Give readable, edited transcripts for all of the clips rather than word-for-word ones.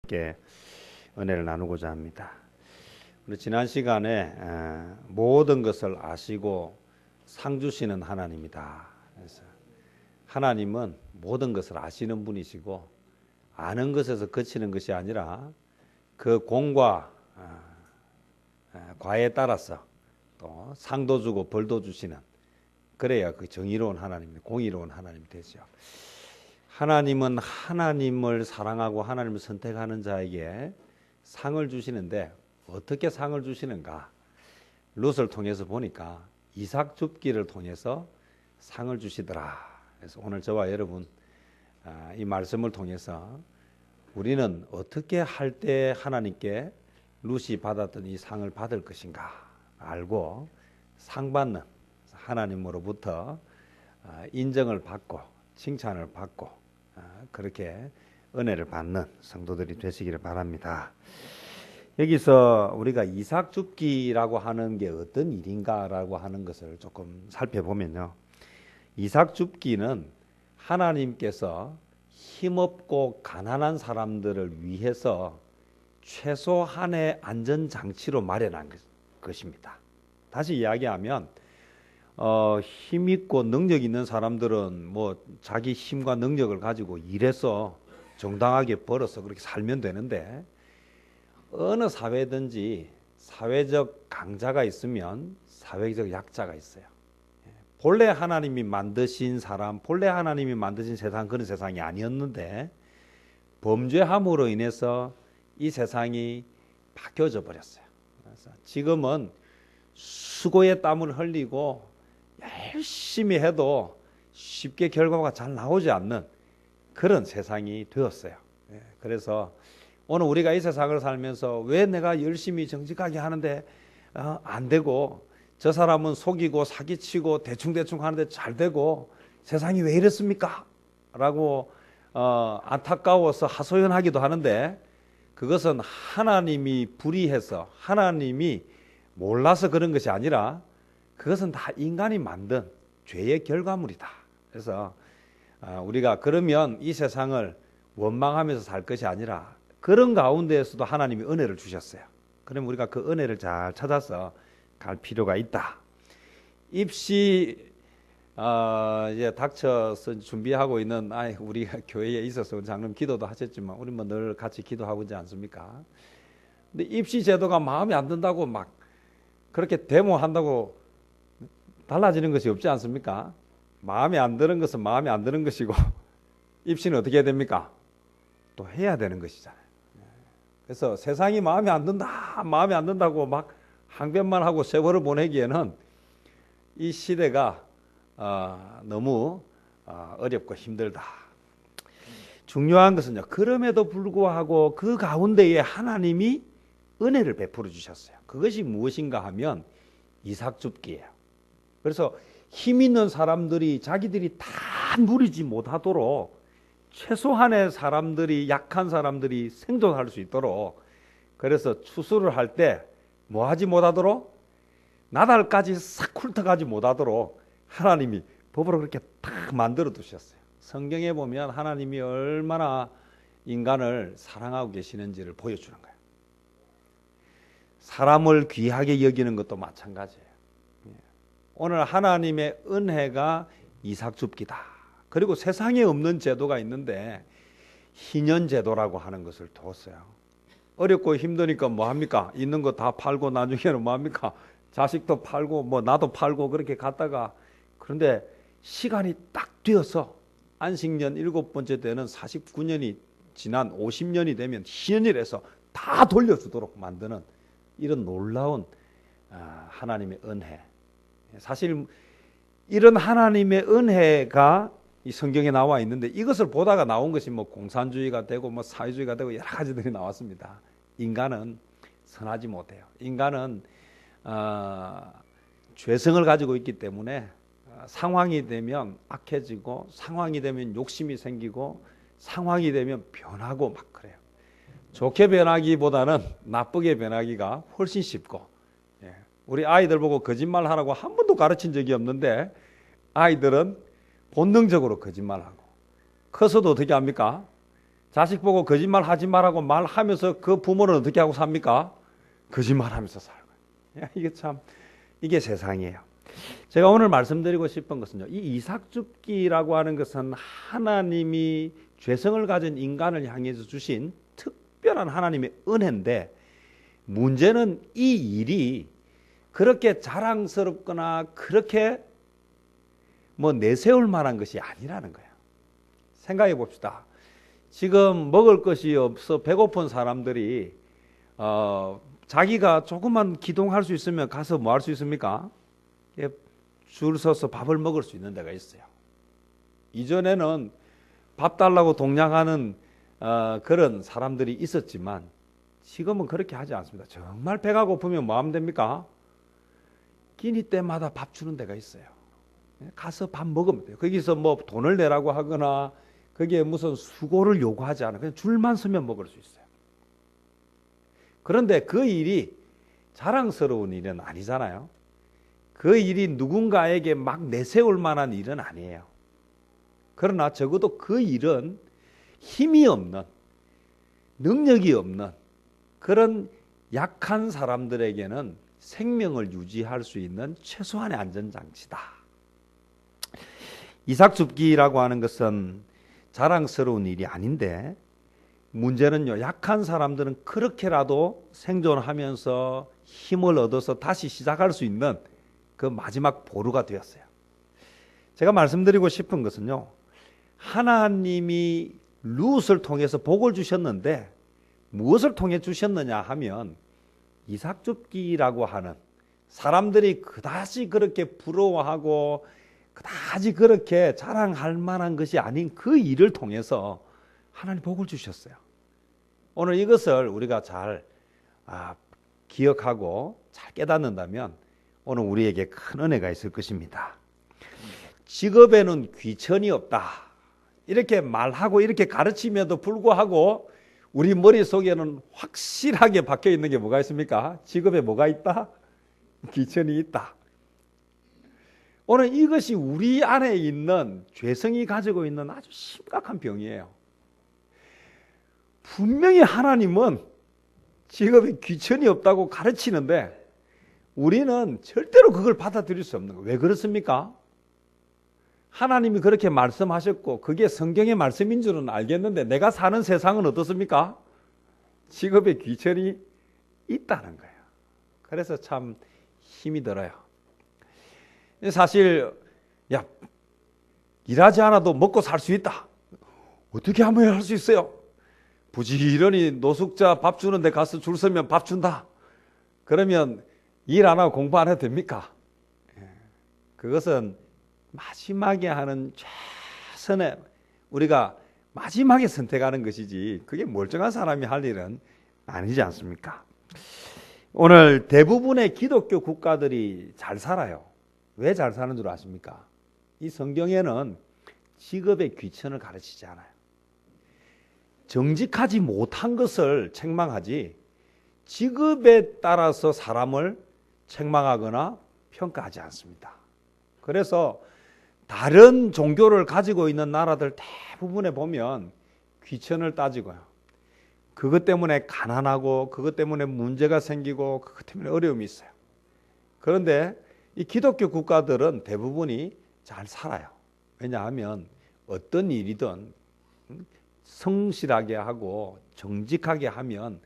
함께 은혜를 나누고자 합니다. 우리 지난 시간에 모든 것을 아시고 상 주시는 하나님이다. 그래서 하나님은 모든 것을 아시는 분이시고 아는 것에서 그치는 것이 아니라 그 공과 과에 따라서 또 상도 주고 벌도 주시는, 그래야 그 정의로운 하나님, 공의로운 하나님이 되죠. 하나님은 하나님을 사랑하고 하나님을 선택하는 자에게 상을 주시는데 어떻게 상을 주시는가? 룻을 통해서 보니까 이삭 줍기를 통해서 상을 주시더라. 그래서 오늘 저와 여러분 이 말씀을 통해서 우리는 어떻게 할 때 하나님께 룻이 받았던 이 상을 받을 것인가 알고 상 받는 하나님으로부터 인정을 받고 칭찬을 받고 그렇게 은혜를 받는 성도들이 되시기를 바랍니다. 여기서 우리가 이삭 줍기라고 하는 게 어떤 일인가라고 하는 것을 조금 살펴보면요, 이삭 줍기는 하나님께서 힘없고 가난한 사람들을 위해서 최소한의 안전장치로 마련한 것입니다. 다시 이야기하면 힘있고 능력 있는 사람들은 뭐 자기 힘과 능력을 가지고 일해서 정당하게 벌어서 그렇게 살면 되는데, 어느 사회든지 사회적 강자가 있으면 사회적 약자가 있어요. 본래 하나님이 만드신 사람, 본래 하나님이 만드신 세상, 그런 세상이 아니었는데 범죄함으로 인해서 이 세상이 바뀌어져 버렸어요. 그래서 지금은 수고의 땀을 흘리고 열심히 해도 쉽게 결과가 잘 나오지 않는 그런 세상이 되었어요. 그래서 오늘 우리가 이 세상을 살면서 왜 내가 열심히 정직하게 하는데 안 되고, 저 사람은 속이고 사기치고 대충대충 하는데 잘 되고 세상이 왜 이렇습니까? 라고 안타까워서 하소연하기도 하는데, 그것은 하나님이 불의해서 하나님이 몰라서 그런 것이 아니라 그것은 다 인간이 만든 죄의 결과물이다. 그래서 우리가 그러면 이 세상을 원망하면서 살 것이 아니라 그런 가운데에서도 하나님이 은혜를 주셨어요. 그럼 우리가 그 은혜를 잘 찾아서 갈 필요가 있다. 입시 이제 닥쳐서 준비하고 있는 우리 교회에 있어서 장로님 기도도 하셨지만 우리 뭐 늘 같이 기도하고 있지 않습니까? 근데 입시 제도가 마음에 안 든다고 막 그렇게 데모한다고 달라지는 것이 없지 않습니까? 마음에 안 드는 것은 마음에 안 드는 것이고 입시는 어떻게 해야 됩니까? 또 해야 되는 것이잖아요. 그래서 세상이 마음에 안 든다, 마음에 안 든다고 막 항변만 하고 세월을 보내기에는 이 시대가 너무 어렵고 힘들다. 중요한 것은요, 그럼에도 불구하고 그 가운데에 하나님이 은혜를 베풀어 주셨어요. 그것이 무엇인가 하면 이삭 줍기예요. 그래서 힘 있는 사람들이 자기들이 다 누리지 못하도록 최소한의 사람들이, 약한 사람들이 생존할 수 있도록, 그래서 추수를 할 때 뭐 하지 못하도록, 나달까지 싹 훑어가지 못하도록 하나님이 법으로 그렇게 딱 만들어 두셨어요. 성경에 보면 하나님이 얼마나 인간을 사랑하고 계시는지를 보여주는 거예요. 사람을 귀하게 여기는 것도 마찬가지예요. 오늘 하나님의 은혜가 이삭 줍기다. 그리고 세상에 없는 제도가 있는데 희년 제도라고 하는 것을 뒀어요. 어렵고 힘드니까 뭐 합니까? 있는 거 다 팔고 나중에는 뭐 합니까? 자식도 팔고 뭐 나도 팔고 그렇게 갔다가, 그런데 시간이 딱 되어서 안식년 7번째 때는 49년이 지난 50년이 되면 희년이라서 다 돌려주도록 만드는 이런 놀라운 하나님의 은혜. 사실 이런 하나님의 은혜가 이 성경에 나와 있는데, 이것을 보다가 나온 것이 뭐 공산주의가 되고 뭐 사회주의가 되고 여러 가지들이 나왔습니다. 인간은 선하지 못해요. 인간은 죄성을 가지고 있기 때문에 상황이 되면 악해지고, 상황이 되면 욕심이 생기고, 상황이 되면 변하고 막 그래요. 좋게 변하기보다는 나쁘게 변하기가 훨씬 쉽고, 우리 아이들 보고 거짓말 하라고 한 번도 가르친 적이 없는데 아이들은 본능적으로 거짓말하고, 커서도 어떻게 합니까? 자식 보고 거짓말 하지 말라고 말하면서 그 부모는 어떻게 하고 삽니까? 거짓말하면서 살고. 이게 참, 이게 세상이에요. 제가 오늘 말씀드리고 싶은 것은요, 이 이삭줍기라고 하는 것은 하나님이 죄성을 가진 인간을 향해서 주신 특별한 하나님의 은혜인데, 문제는 이 일이 그렇게 자랑스럽거나 그렇게 뭐 내세울 만한 것이 아니라는 거예요. 생각해 봅시다. 지금 먹을 것이 없어 배고픈 사람들이 자기가 조금만 기동할 수 있으면 가서 뭐 할 수 있습니까? 줄 서서 밥을 먹을 수 있는 데가 있어요. 이전에는 밥 달라고 동냥하는 그런 사람들이 있었지만 지금은 그렇게 하지 않습니다. 정말 배가 고프면 뭐 하면 됩니까? 끼니 때마다 밥 주는 데가 있어요. 가서 밥 먹으면 돼요. 거기서 뭐 돈을 내라고 하거나 거기에 무슨 수고를 요구하지 않아요. 그냥 줄만 서면 먹을 수 있어요. 그런데 그 일이 자랑스러운 일은 아니잖아요. 그 일이 누군가에게 막 내세울 만한 일은 아니에요. 그러나 적어도 그 일은 힘이 없는, 능력이 없는 그런 약한 사람들에게는 생명을 유지할 수 있는 최소한의 안전장치다. 이삭줍기라고 하는 것은 자랑스러운 일이 아닌데, 문제는요, 약한 사람들은 그렇게라도 생존하면서 힘을 얻어서 다시 시작할 수 있는 그 마지막 보루가 되었어요. 제가 말씀드리고 싶은 것은요, 하나님이 룻을 통해서 복을 주셨는데 무엇을 통해 주셨느냐 하면 이삭줍기라고 하는, 사람들이 그다지 그렇게 부러워하고 그다지 그렇게 자랑할 만한 것이 아닌 그 일을 통해서 하나님 복을 주셨어요. 오늘 이것을 우리가 잘 기억하고 잘 깨닫는다면 오늘 우리에게 큰 은혜가 있을 것입니다. 직업에는 귀천이 없다, 이렇게 말하고 이렇게 가르치면도 불구하고 우리 머릿속에는 확실하게 박혀 있는 게 뭐가 있습니까? 직업에 뭐가 있다? 귀천이 있다. 오늘 이것이 우리 안에 있는 죄성이 가지고 있는 아주 심각한 병이에요. 분명히 하나님은 직업에 귀천이 없다고 가르치는데 우리는 절대로 그걸 받아들일 수 없는 거예요. 왜 그렇습니까? 하나님이 그렇게 말씀하셨고 그게 성경의 말씀인 줄은 알겠는데 내가 사는 세상은 어떻습니까? 직업에 귀천이 있다는 거예요. 그래서 참 힘이 들어요. 사실 일하지 않아도 먹고 살 수 있다. 어떻게 하면 할 수 있어요? 부지런히 노숙자 밥 주는 데 가서 줄 서면 밥 준다. 그러면 일 안 하고 공부 안 해도 됩니까? 그것은 마지막에 하는 최선의, 우리가 마지막에 선택하는 것이지 그게 멀쩡한 사람이 할 일은 아니지 않습니까? 오늘 대부분의 기독교 국가들이 잘 살아요. 왜 잘 사는 줄 아십니까? 이 성경에는 직업의 귀천을 가르치지 않아요. 정직하지 못한 것을 책망하지 직업에 따라서 사람을 책망하거나 평가하지 않습니다. 그래서 다른 종교를 가지고 있는 나라들 대부분에 보면 귀천을 따지고요, 그것 때문에 가난하고 그것 때문에 문제가 생기고 그것 때문에 어려움이 있어요. 그런데 이 기독교 국가들은 대부분이 잘 살아요. 왜냐하면 어떤 일이든 성실하게 하고 정직하게 하면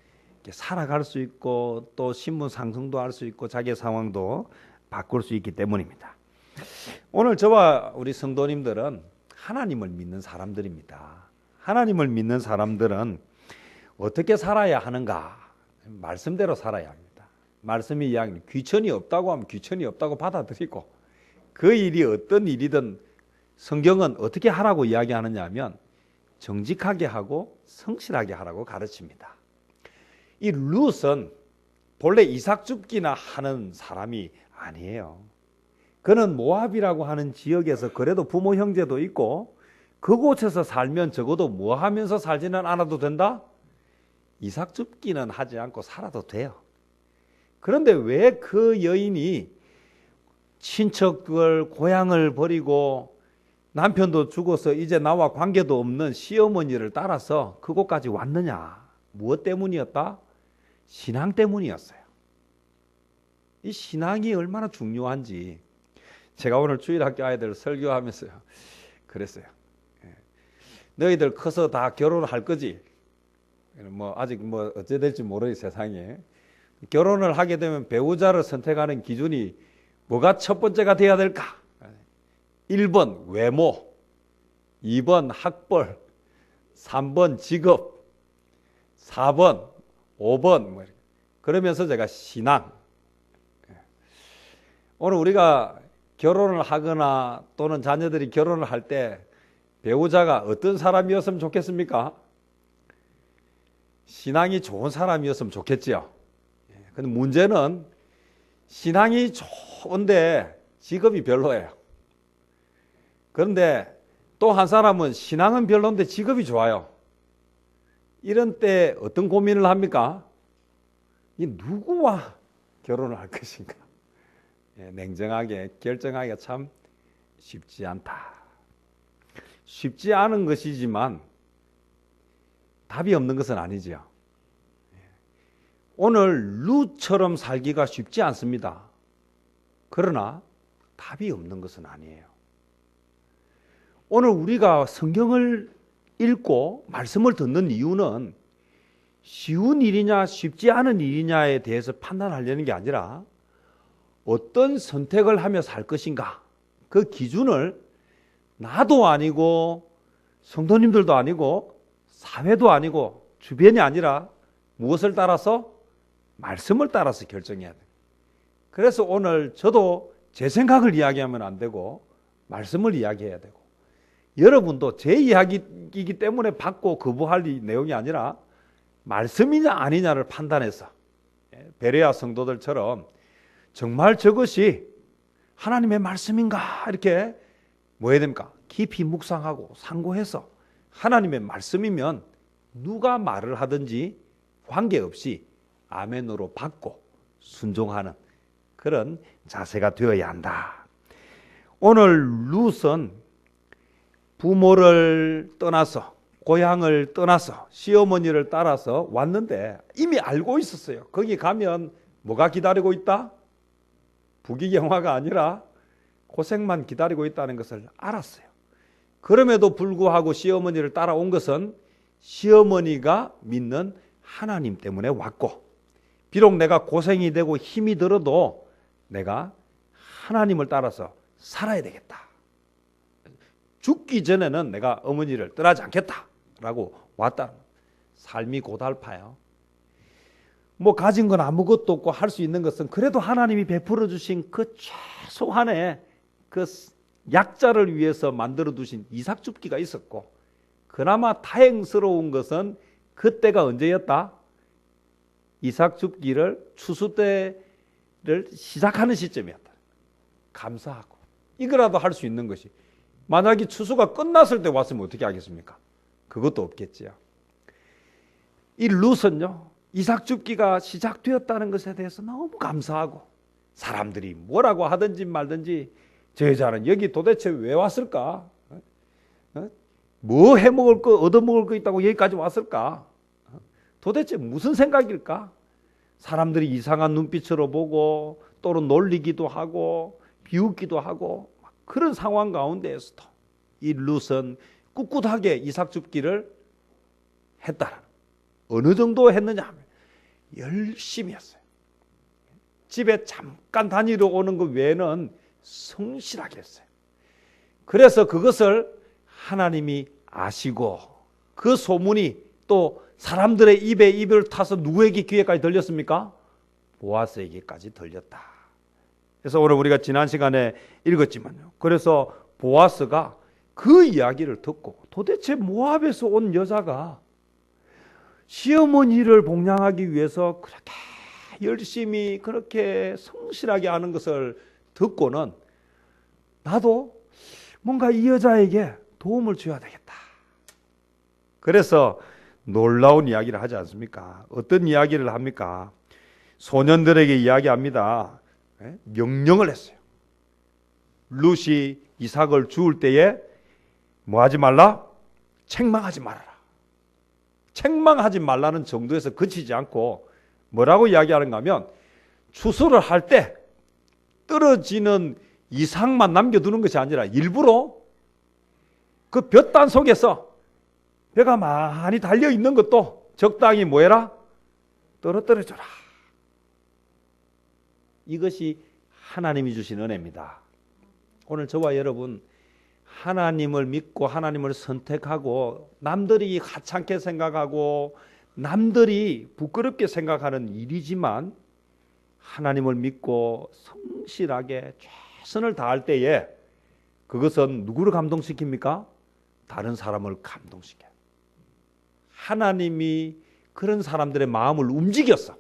살아갈 수 있고 또 신분 상승도 할 수 있고 자기의 상황도 바꿀 수 있기 때문입니다. 오늘 저와 우리 성도님들은 하나님을 믿는 사람들입니다. 하나님을 믿는 사람들은 어떻게 살아야 하는가? 말씀대로 살아야 합니다. 말씀이 이야기하는 귀천이 없다고 하면 귀천이 없다고 받아들이고, 그 일이 어떤 일이든 성경은 어떻게 하라고 이야기하느냐 하면 정직하게 하고 성실하게 하라고 가르칩니다. 이 룻은 본래 이삭줍기나 하는 사람이 아니에요. 그는 모압이라고 하는 지역에서 그래도 부모 형제도 있고 그곳에서 살면 적어도 뭐 하면서 살지는 않아도 된다? 이삭줍기는 하지 않고 살아도 돼요. 그런데 왜 그 여인이 친척들 고향을 버리고 남편도 죽어서 이제 나와 관계도 없는 시어머니를 따라서 그곳까지 왔느냐? 무엇 때문이었다? 신앙 때문이었어요. 이 신앙이 얼마나 중요한지 제가 오늘 주일학교 아이들 설교하면서 그랬어요. 너희들 커서 다 결혼을 할 거지? 뭐 아직 뭐 어째 될지 모르니 세상에. 결혼을 하게 되면 배우자를 선택하는 기준이 뭐가 첫 번째가 돼야 될까? 1번 외모, 2번 학벌, 3번 직업, 4번, 5번 뭐 이렇게. 그러면서 제가 신앙. 오늘 우리가 결혼을 하거나 또는 자녀들이 결혼을 할 때 배우자가 어떤 사람이었으면 좋겠습니까? 신앙이 좋은 사람이었으면 좋겠지요. 근데 문제는 신앙이 좋은데 직업이 별로예요. 그런데 또 한 사람은 신앙은 별로인데 직업이 좋아요. 이런 때 어떤 고민을 합니까? 이 누구와 결혼을 할 것인가? 냉정하게 결정하기가 참 쉽지 않다. 쉽지 않은 것이지만 답이 없는 것은 아니지요. 오늘 룻처럼 살기가 쉽지 않습니다. 그러나 답이 없는 것은 아니에요. 오늘 우리가 성경을 읽고 말씀을 듣는 이유는 쉬운 일이냐 쉽지 않은 일이냐에 대해서 판단하려는 게 아니라 어떤 선택을 하며 살 것인가, 그 기준을 나도 아니고 성도님들도 아니고 사회도 아니고 주변이 아니라 무엇을 따라서? 말씀을 따라서 결정해야 돼요. 그래서 오늘 저도 제 생각을 이야기하면 안 되고 말씀을 이야기해야 되고, 여러분도 제 이야기이기 때문에 받고 거부할 내용이 아니라 말씀이냐 아니냐를 판단해서, 베레아 성도들처럼 정말 저것이 하나님의 말씀인가 이렇게 뭐 해야 됩니까? 깊이 묵상하고 상고해서 하나님의 말씀이면 누가 말을 하든지 관계없이 아멘으로 받고 순종하는 그런 자세가 되어야 한다. 오늘 룻은 부모를 떠나서 고향을 떠나서 시어머니를 따라서 왔는데 이미 알고 있었어요. 거기 가면 뭐가 기다리고 있다? 부귀영화가 아니라 고생만 기다리고 있다는 것을 알았어요. 그럼에도 불구하고 시어머니를 따라온 것은 시어머니가 믿는 하나님 때문에 왔고, 비록 내가 고생이 되고 힘이 들어도 내가 하나님을 따라서 살아야 되겠다. 죽기 전에는 내가 어머니를 떠나지 않겠다라고 왔다. 삶이 고달파요. 뭐 가진 건 아무것도 없고 할 수 있는 것은 그래도 하나님이 베풀어 주신 그 최소한의 그 약자를 위해서 만들어 두신 이삭 줍기가 있었고, 그나마 다행스러운 것은 그때가 언제였다? 이삭 줍기를 추수 때를 시작하는 시점이었다. 감사하고 이거라도 할 수 있는 것이, 만약에 추수가 끝났을 때 왔으면 어떻게 하겠습니까? 그것도 없겠지요. 이 룻은요, 이삭 줍기가 시작되었다는 것에 대해서 너무 감사하고, 사람들이 뭐라고 하든지 말든지 저 여자는 여기 도대체 왜 왔을까? 뭐 해먹을 거, 얻어먹을 거 있다고 여기까지 왔을까? 도대체 무슨 생각일까? 사람들이 이상한 눈빛으로 보고 또는 놀리기도 하고 비웃기도 하고 그런 상황 가운데에서도 이 룻은 꿋꿋하게 이삭 줍기를 했다. 어느 정도 했느냐 하면 열심히 했어요. 집에 잠깐 다니러 오는 것 외에는 성실하게 했어요. 그래서 그것을 하나님이 아시고 그 소문이 또 사람들의 입에 입을 타서 누구에게 귀에까지 들렸습니까? 보아스에게까지 들렸다. 그래서 오늘 우리가 지난 시간에 읽었지만요. 그래서 보아스가 그 이야기를 듣고 도대체 모압에서 온 여자가 시어머니를 복양하기 위해서 그렇게 열심히 그렇게 성실하게 하는 것을 듣고는 나도 뭔가 이 여자에게 도움을 줘야 되겠다. 그래서 놀라운 이야기를 하지 않습니까? 어떤 이야기를 합니까? 소년들에게 이야기합니다. 명령을 했어요. 룻이 이삭을 주울 때에 뭐 하지 말라? 책망하지 말아라. 책망하지 말라는 정도에서 그치지 않고 뭐라고 이야기하는가 하면 추수를 할 때 떨어지는 이상만 남겨두는 것이 아니라 일부러 그 볕단 속에서 벼가 많이 달려있는 것도 적당히 뭐해라? 떨어뜨려줘라. 이것이 하나님이 주신 은혜입니다. 오늘 저와 여러분 하나님을 믿고 하나님을 선택하고 남들이 하찮게 생각하고 남들이 부끄럽게 생각하는 일이지만 하나님을 믿고 성실하게 최선을 다할 때에 그것은 누구를 감동시킵니까? 다른 사람을 감동시켜요. 하나님이 그런 사람들의 마음을 움직였어.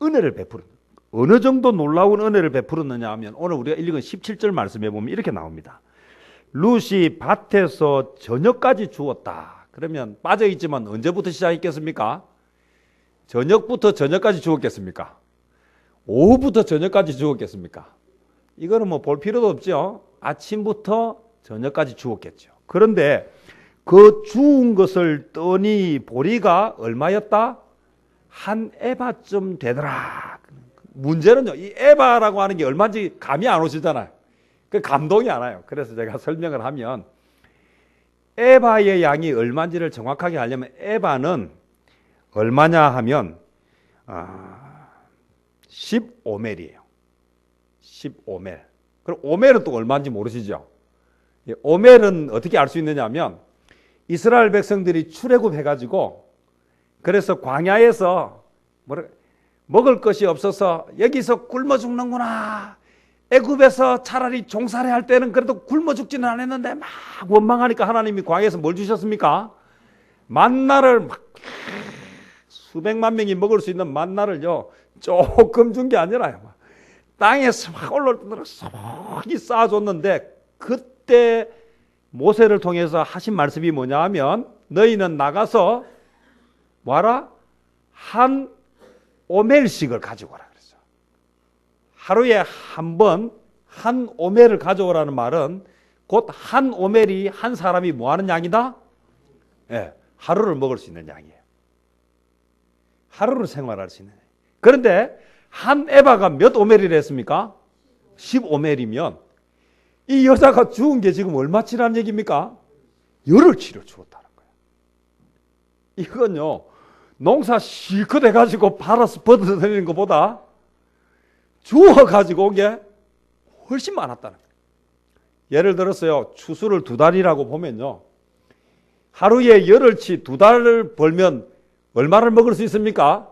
은혜를 베푸는. 어느 정도 놀라운 은혜를 베풀었느냐 하면 오늘 우리가 읽은 17절 말씀에 보면 이렇게 나옵니다. 룻이 밭에서 저녁까지 주었다. 그러면 빠져있지만 언제부터 시작했겠습니까? 저녁부터 저녁까지 주었겠습니까? 오후부터 저녁까지 주었겠습니까? 이거는 뭐 볼 필요도 없죠. 아침부터 저녁까지 주었겠죠. 그런데 그 주운 것을 떠니 보리가 얼마였다? 한 에바쯤 되더라. 문제는요, 이 에바라고 하는 게 얼마인지 감이 안 오시잖아요. 그 감동이 안 와요. 그래서 제가 설명을 하면 에바의 양이 얼마인지를 정확하게 하려면 에바는 얼마냐 하면 15멜이에요. 15멜. 그럼 오멜은 또 얼마인지 모르시죠? 오멜은 어떻게 알 수 있느냐 하면 이스라엘 백성들이 출애굽해가지고 그래서 광야에서 먹을 것이 없어서 여기서 굶어 죽는구나. 애굽에서 차라리 종살이 할 때는 그래도 굶어 죽지는 않았는데 막 원망하니까 하나님이 광야에서 뭘 주셨습니까? 만나를 막 수백만 명이 먹을 수 있는 만나를요 조금 준 게 아니라요. 땅에서 막 올라오도록 소복이 쌓아줬는데 그때 모세를 통해서 하신 말씀이 뭐냐 하면 너희는 나가서 뭐하라? 한 오멜씩을 가져오라 그랬어. 하루에 한 번 한 오멜을 가져오라는 말은 곧 한 오멜이 한 사람이 뭐 하는 양이다? 예, 하루를 먹을 수 있는 양이에요. 하루를 생활할 수 있는 양. 그런데 한 에바가 몇 오멜이라 했습니까? 15멜이면 이 여자가 주운 게 지금 얼마치라는 얘기입니까? 열흘치를 주었다는 거예요. 이건요 농사 실컷 해가지고 팔아서 벗어내는 것보다 주워가지고 온 게 훨씬 많았다는 거예요. 예를 들었어요. 추수를 2달이라고 보면요. 하루에 열흘치 2달을 벌면 얼마를 먹을 수 있습니까?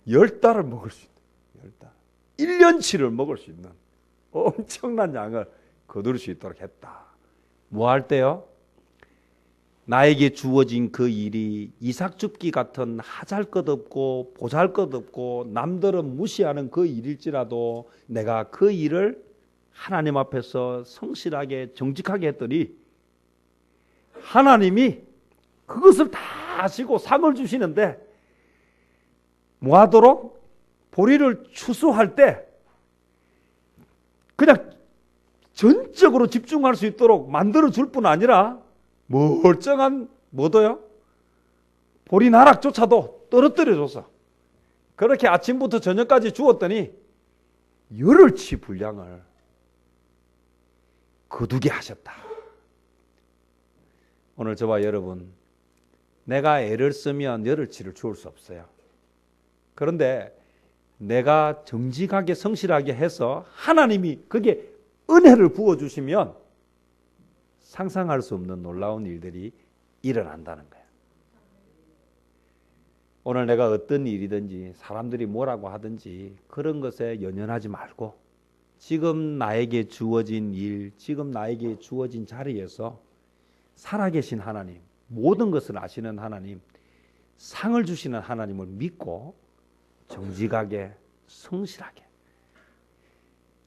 10달을 먹을 수 있는 10달. 1년치를 먹을 수 있는 엄청난 양을 거둘 수 있도록 했다. 뭐 할 때요? 나에게 주어진 그 일이 이삭 줍기 같은 하잘것없고 보잘것없고 남들은 무시하는 그 일일지라도 내가 그 일을 하나님 앞에서 성실하게 정직하게 했더니 하나님이 그것을 다 아시고 상을 주시는데 뭐 하도록? 보리를 추수할 때 그냥 전적으로 집중할 수 있도록 만들어 줄 뿐 아니라 멀쩡한 뭐도요? 보리 나락조차도 떨어뜨려 줬어. 그렇게 아침부터 저녁까지 주었더니 열흘치 분량을 거두게 하셨다. 오늘 저와 여러분, 내가 애를 쓰면 열흘치를 주울 수 없어요. 그런데 내가 정직하게 성실하게 해서 하나님이 그게 은혜를 부어주시면 상상할 수 없는 놀라운 일들이 일어난다는 거예요. 오늘 내가 어떤 일이든지 사람들이 뭐라고 하든지 그런 것에 연연하지 말고 지금 나에게 주어진 일, 지금 나에게 주어진 자리에서 살아계신 하나님, 모든 것을 아시는 하나님, 상을 주시는 하나님을 믿고 정직하게 성실하게.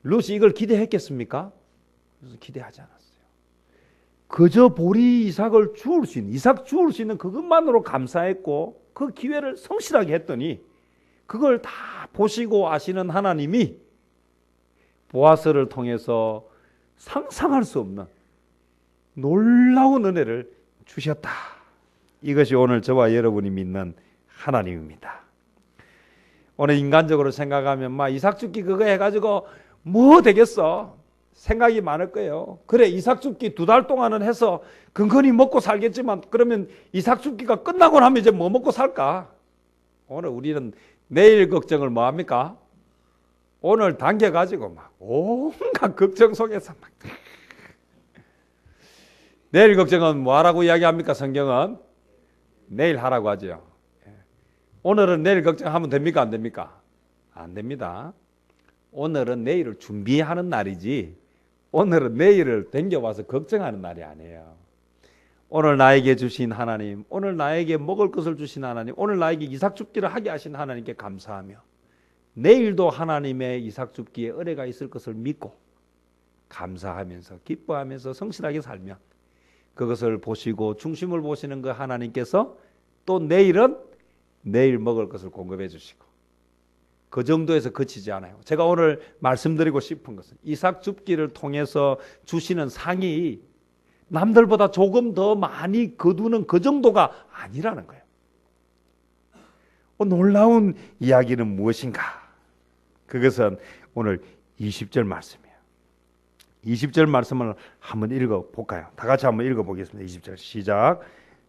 룻이 이걸 기대했겠습니까? 그래서 기대하지 않았어요. 그저 보리 이삭을 주울 수 있는, 이삭 주울 수 있는 그것만으로 감사했고 그 기회를 성실하게 했더니 그걸 다 보시고 아시는 놀라운 은혜를 주셨다. 이것이 오늘 저와 여러분이 믿는 하나님입니다. 오늘 인간적으로 생각하면 막 이삭 죽기 그거 해가지고 뭐 되겠어? 생각이 많을 거예요. 그래, 이삭 죽기 2달 동안은 해서 근근히 먹고 살겠지만 그러면 이삭 죽기가 끝나고 나면 이제 뭐 먹고 살까? 오늘 우리는 내일 걱정을 뭐 합니까? 오늘 당겨가지고 막 온갖 걱정 속에서 막 내일 걱정은 뭐 하라고 이야기합니까? 성경은 내일 하라고 하죠. 오늘은 내일 걱정하면 됩니까? 안 됩니까? 안 됩니다. 오늘은 내일을 준비하는 날이지 오늘은 내일을 당겨와서 걱정하는 날이 아니에요. 오늘 나에게 주신 하나님, 오늘 나에게 먹을 것을 주신 하나님, 오늘 나에게 이삭 줍기를 하게 하신 하나님께 감사하며 내일도 하나님의 이삭 줍기에 은혜가 있을 것을 믿고 감사하면서 기뻐하면서 성실하게 살면 그것을 보시고 중심을 보시는 그 하나님께서 또 내일은 내일 먹을 것을 공급해 주시고 그 정도에서 그치지 않아요. 제가 오늘 말씀드리고 싶은 것은 이삭 줍기를 통해서 주시는 상이 남들보다 조금 더 많이 거두는 그 정도가 아니라는 거예요. 놀라운 이야기는 무엇인가? 그것은 오늘 20절 말씀이에요. 20절 말씀을 한번 읽어볼까요? 다 같이 한번 읽어보겠습니다. 20절 시작.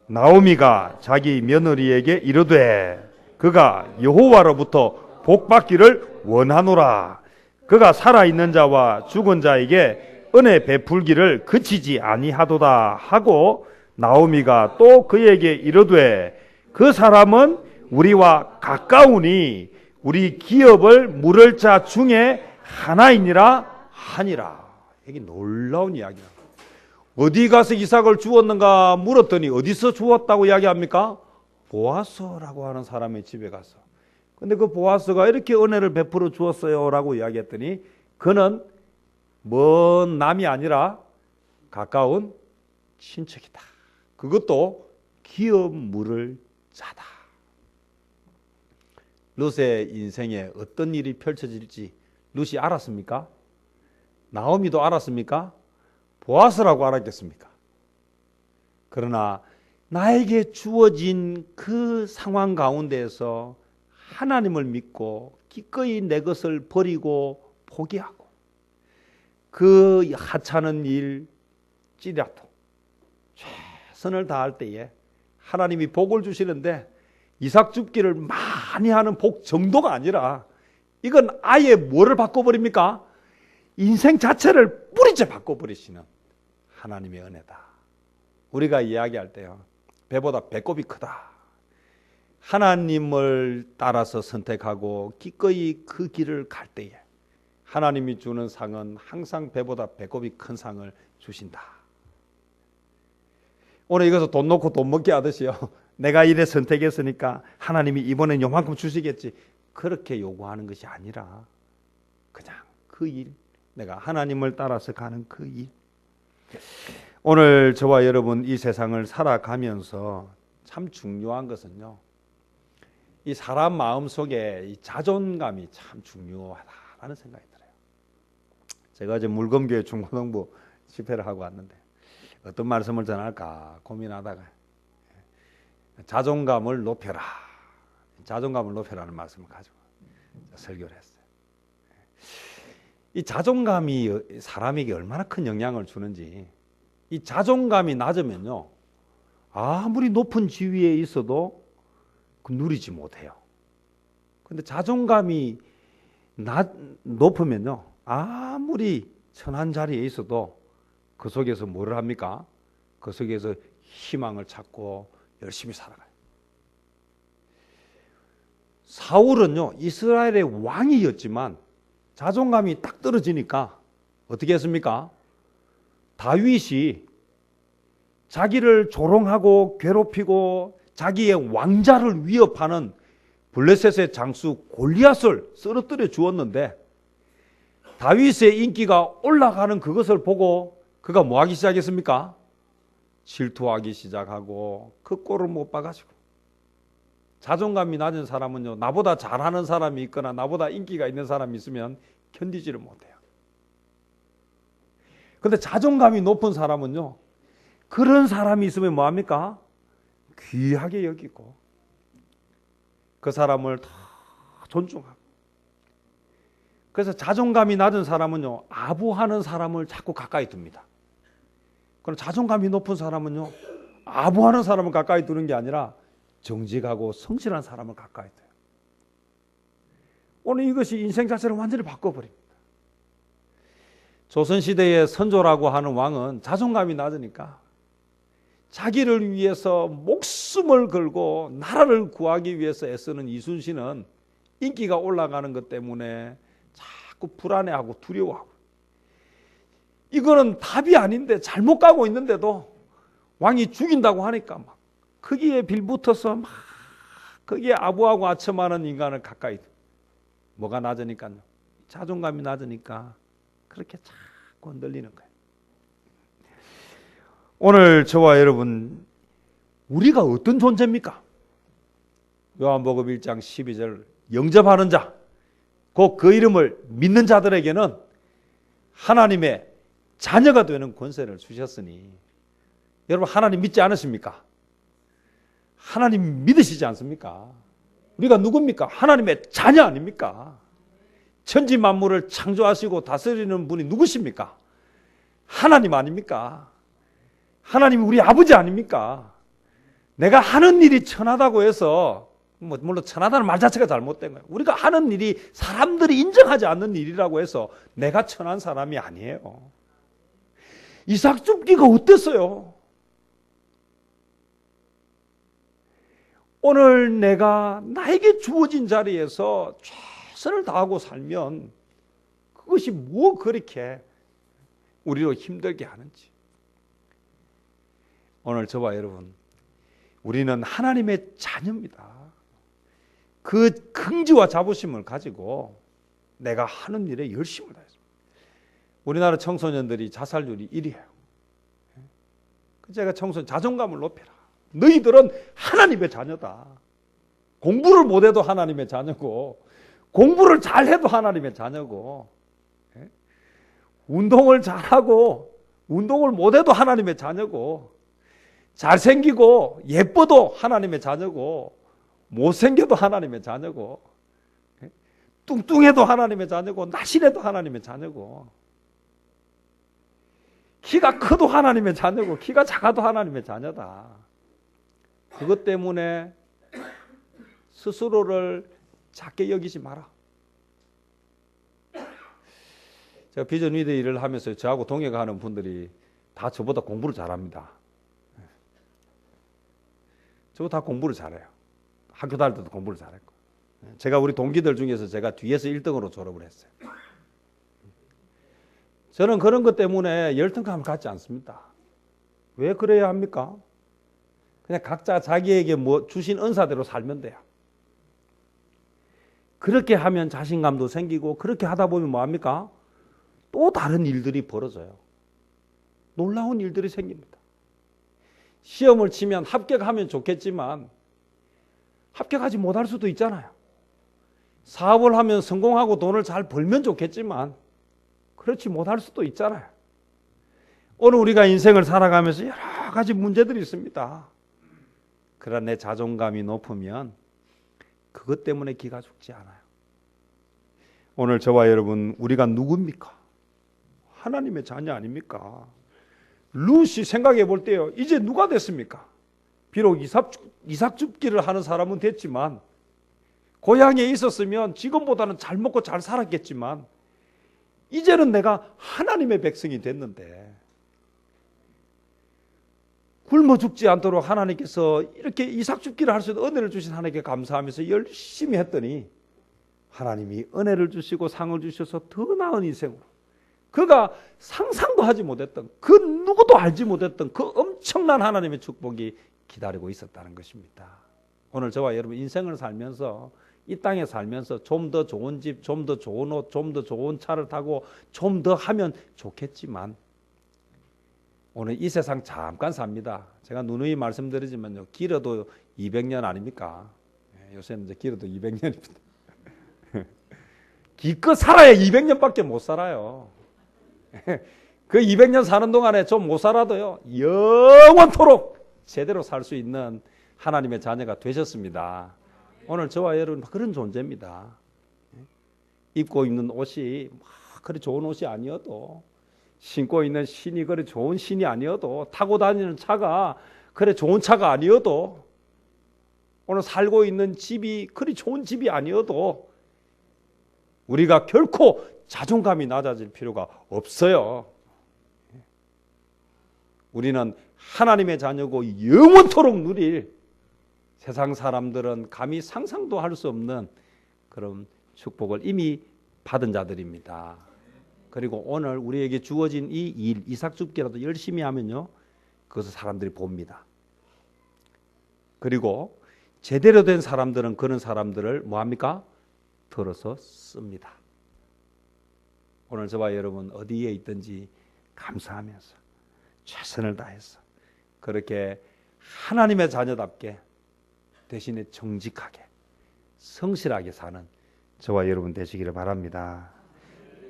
나오미가 자기 며느리에게 이르되 그가 여호와로부터 복받기를 원하노라. 그가 살아있는 자와 죽은 자에게 은혜 베풀기를 그치지 아니하도다 하고 나오미가 또 그에게 이르되 그 사람은 우리와 가까우니 우리 기업을 물을 자 중에 하나이니라 하니라. 이게 놀라운 이야기야. 어디 가서 이삭을 주었는가 물었더니 어디서 주었다고 이야기합니까? 보아스라고 하는 사람의 집에 가서. 근데 그 보아스가 이렇게 은혜를 베풀어 주었어요 라고 이야기했더니 그는 먼 남이 아니라 가까운 친척이다. 그것도 기업 물을 자다. 룻의 인생에 어떤 일이 펼쳐질지 룻이 알았습니까? 나오미도 알았습니까? 보아스라고 알았겠습니까? 그러나 나에게 주어진 그 상황 가운데에서 하나님을 믿고 기꺼이 내 것을 버리고 포기하고 그 하찮은 일찌라도 최선을 다할 때에 하나님이 복을 주시는데 이삭 줍기를 많이 하는 복 정도가 아니라 이건 아예 뭐를 바꿔버립니까? 인생 자체를 뿌리째 바꿔버리시는 하나님의 은혜다. 우리가 이야기할 때요, 배보다 배꼽이 크다. 하나님을 따라서 선택하고 기꺼이 그 길을 갈 때에 하나님이 주는 상은 항상 배보다 배꼽이 큰 상을 주신다. 오늘 이것을 돈 놓고 돈 먹게 하듯이요, 내가 이래 선택했으니까 하나님이 이번엔 요만큼 주시겠지, 그렇게 요구하는 것이 아니라 그냥 그 일, 내가 하나님을 따라서 가는 그 일. 오늘 저와 여러분 이 세상을 살아가면서 참 중요한 것은요, 이 사람 마음 속에 이 자존감이 참 중요하다라는 생각이 들어요. 제가 이제 물검교회 중고등부 집회를 하고 왔는데 어떤 말씀을 전할까 고민하다가 자존감을 높여라, 자존감을 높여라는 말씀을 가지고 설교를 했어요. 이 자존감이 사람에게 얼마나 큰 영향을 주는지, 이 자존감이 낮으면요, 아무리 높은 지위에 있어도 누리지 못해요. 근데 자존감이 높으면요, 아무리 천한 자리에 있어도 그 속에서 뭐를 합니까? 그 속에서 희망을 찾고 열심히 살아가요. 사울은요, 이스라엘의 왕이었지만 자존감이 딱 떨어지니까 어떻게 했습니까? 다윗이 자기를 조롱하고 괴롭히고 자기의 왕자를 위협하는 블레셋의 장수 골리앗을 쓰러뜨려 주었는데 다윗의 인기가 올라가는 그것을 보고 그가 뭐 하기 시작했습니까? 질투하기 시작하고 그 꼴을 못 봐가지고. 자존감이 낮은 사람은요, 나보다 잘하는 사람이 있거나 나보다 인기가 있는 사람이 있으면 견디지를 못해요. 근데 자존감이 높은 사람은요, 그런 사람이 있으면 뭐합니까? 귀하게 여기고 그 사람을 더 존중하고. 그래서 자존감이 낮은 사람은요, 아부하는 사람을 자꾸 가까이 둡니다. 그럼 자존감이 높은 사람은요, 아부하는 사람을 가까이 두는 게 아니라 정직하고 성실한 사람을 가까이 둬요. 오늘 이것이 인생 자체를 완전히 바꿔버립니다. 조선시대의 선조라고 하는 왕은 자존감이 낮으니까 자기를 위해서 목숨을 걸고 나라를 구하기 위해서 애쓰는 이순신은 인기가 올라가는 것 때문에 자꾸 불안해하고 두려워하고, 이거는 답이 아닌데 잘못 가고 있는데도 왕이 죽인다고 하니까 막 거기에 빌붙어서 막 거기에 아부하고 아첨하는 인간을 가까이 둬. 뭐가 낮으니까요? 자존감이 낮으니까 그렇게 자꾸 흔들리는 거예요. 오늘 저와 여러분, 우리가 어떤 존재입니까? 요한복음 1장 12절, 영접하는 자, 곧 그 이름을 믿는 자들에게는 하나님의 자녀가 되는 권세를 주셨으니, 여러분 하나님 믿지 않으십니까? 하나님 믿으시지 않습니까? 우리가 누굽니까? 하나님의 자녀 아닙니까? 천지 만물을 창조하시고 다스리는 분이 누구십니까? 하나님 아닙니까? 하나님이 우리 아버지 아닙니까? 내가 하는 일이 천하다고 해서, 물론 천하다는 말 자체가 잘못된 거예요. 우리가 하는 일이 사람들이 인정하지 않는 일이라고 해서 내가 천한 사람이 아니에요. 이삭 줍기가 어땠어요? 오늘 내가 나에게 주어진 자리에서 최선을 다하고 살면 그것이 뭐 그렇게 우리로 힘들게 하는지. 오늘 저와 여러분, 우리는 하나님의 자녀입니다. 그 긍지와 자부심을 가지고 내가 하는 일에 열심을 다했습니다. 우리나라 청소년들이 자살률이 1위예요. 제가 청소년 자존감을 높여라. 너희들은 하나님의 자녀다. 공부를 못해도 하나님의 자녀고, 공부를 잘해도 하나님의 자녀고, 운동을 잘하고 운동을 못해도 하나님의 자녀고, 잘생기고 예뻐도 하나님의 자녀고, 못생겨도 하나님의 자녀고, 뚱뚱해도 하나님의 자녀고, 날씬해도 하나님의 자녀고, 키가 커도 하나님의 자녀고, 키가 작아도 하나님의 자녀다. 그것 때문에 스스로를 작게 여기지 마라. 제가 비전 리더 일을 하면서 저하고 동역하는 분들이 다 저보다 공부를 잘합니다. 저보다 다 공부를 잘해요. 학교 다닐 때도 공부를 잘했고. 제가 우리 동기들 중에서 제가 뒤에서 1등으로 졸업을 했어요. 저는 그런 것 때문에 열등감을 갖지 않습니다. 왜 그래야 합니까? 그냥 각자 자기에게 뭐 주신 은사대로 살면 돼요. 그렇게 하면 자신감도 생기고, 그렇게 하다 보면 뭐합니까? 또 다른 일들이 벌어져요. 놀라운 일들이 생깁니다. 시험을 치면 합격하면 좋겠지만 합격하지 못할 수도 있잖아요. 사업을 하면 성공하고 돈을 잘 벌면 좋겠지만 그렇지 못할 수도 있잖아요. 오늘 우리가 인생을 살아가면서 여러 가지 문제들이 있습니다. 그러나 내 자존감이 높으면 그것 때문에 기가 죽지 않아요. 오늘 저와 여러분, 우리가 누굽니까? 하나님의 자녀 아닙니까? 룻이 생각해 볼 때요, 이제 누가 됐습니까? 비록 이삭 줍기를 하는 사람은 됐지만, 고향에 있었으면 지금보다는 잘 먹고 잘 살았겠지만, 이제는 내가 하나님의 백성이 됐는데, 굶어 죽지 않도록 하나님께서 이렇게 이삭 줍기를 할 수 있는 은혜를 주신 하나님께 감사하면서 열심히 했더니 하나님이 은혜를 주시고 상을 주셔서 더 나은 인생으로, 그가 상상도 하지 못했던, 그 누구도 알지 못했던 그 엄청난 하나님의 축복이 기다리고 있었다는 것입니다. 오늘 저와 여러분 인생을 살면서, 이 땅에 살면서 좀 더 좋은 집, 좀 더 좋은 옷, 좀 더 좋은 차를 타고 좀 더 하면 좋겠지만, 오늘 이 세상 잠깐 삽니다. 제가 누누이 말씀드리지만요, 길어도 200년 아닙니까? 요새는 이제 길어도 200년입니다. 기껏 살아야 200년밖에 못 살아요. 그 200년 사는 동안에 좀 못 살아도요, 영원토록 제대로 살 수 있는 하나님의 자녀가 되셨습니다. 오늘 저와 여러분 그런 존재입니다. 입고 입는 옷이 그리 좋은 옷이 아니어도, 신고 있는 신이 그리 좋은 신이 아니어도, 타고 다니는 차가 그리 좋은 차가 아니어도, 오늘 살고 있는 집이 그리 좋은 집이 아니어도 우리가 결코 자존감이 낮아질 필요가 없어요. 우리는 하나님의 자녀고 영원토록 누릴, 세상 사람들은 감히 상상도 할 수 없는 그런 축복을 이미 받은 자들입니다. 그리고 오늘 우리에게 주어진 이 일, 이삭줍기라도 열심히 하면요, 그것을 사람들이 봅니다. 그리고 제대로 된 사람들은 그런 사람들을 뭐합니까? 들어서 씁니다. 오늘 저와 여러분 어디에 있든지 감사하면서 최선을 다해서 그렇게 하나님의 자녀답게, 대신에 정직하게 성실하게 사는 저와 여러분 되시기를 바랍니다.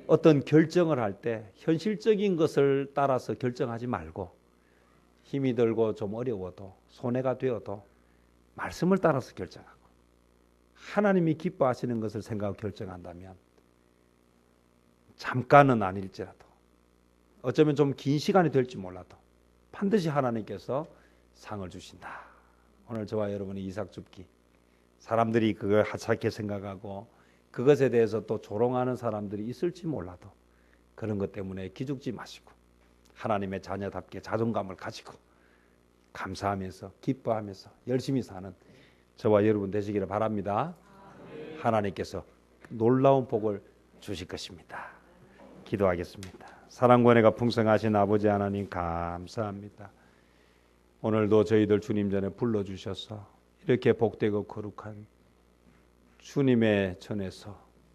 어떤 결정을 할 때 현실적인 것을 따라서 결정하지 말고, 힘이 들고 좀 어려워도 손해가 되어도 말씀을 따라서 결정하고, 하나님이 기뻐하시는 것을 생각하고 결정한다면 잠깐은 아닐지라도, 어쩌면 좀 긴 시간이 될지 몰라도 반드시 하나님께서 상을 주신다. 오늘 저와 여러분의 이삭줍기, 사람들이 그걸 하찮게 생각하고 그것에 대해서 또 조롱하는 사람들이 있을지 몰라도 그런 것 때문에 기죽지 마시고 하나님의 자녀답게 자존감을 가지고 감사하면서 기뻐하면서 열심히 사는 저와 여러분 되시기를 바랍니다. 하나님께서 놀라운 복을 주실 것입니다. 기도하겠습니다. 사랑과 은혜가 풍성하신 아버지 하나님 감사합니다. 오늘도 저희들 주님 전에 불러주셔서 이렇게 복되고 거룩한 주님의 전에서